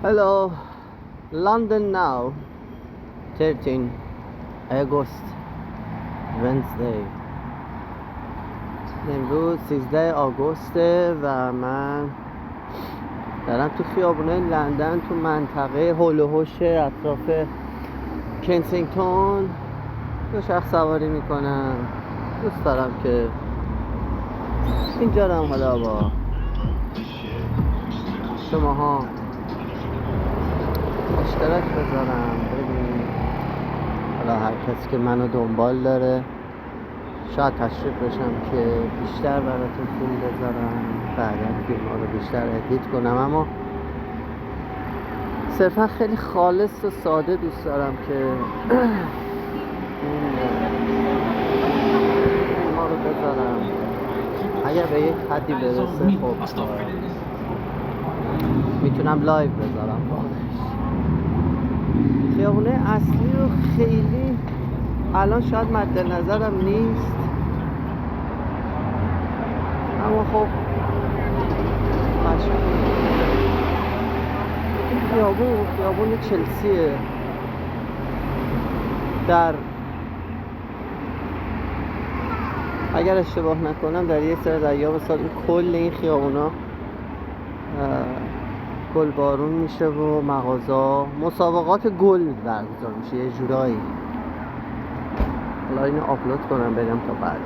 Hello, London now, 13 August, Wednesday. امروز 13 آگوسته و من دارم تو خیابونه لندن تو منطقه هول و هوش اطراف کنسینگتون دوچرخه سواری میکنم. دوست دارم که اینجا رو هم حالا با شماها اشتراک بذارم، ببینید حالا هر کسی که منو دنبال داره شاید تشریف بشم که بیشتر براتون فیلم بذارم، بعدا فیلم ها رو بیشتر ادیت کنم، اما صرفا خیلی خالص و ساده دوست دارم که این فیلم ها رو بذارم. اگر به یک حدی برسه خب میتونم لایو بذارم. خیابونه اصلی رو خیلی الان شاید مد نظرم نیست، اما خب خیابون چلسیه. در اگر اشتباه نکنم در یک سری در ایام سال کل این خیابونا گل بارون میشه و مغازه مسابقات گل برگزار میشه یه جورایی. حالا اینو آپلود کنم بریم تا بعد.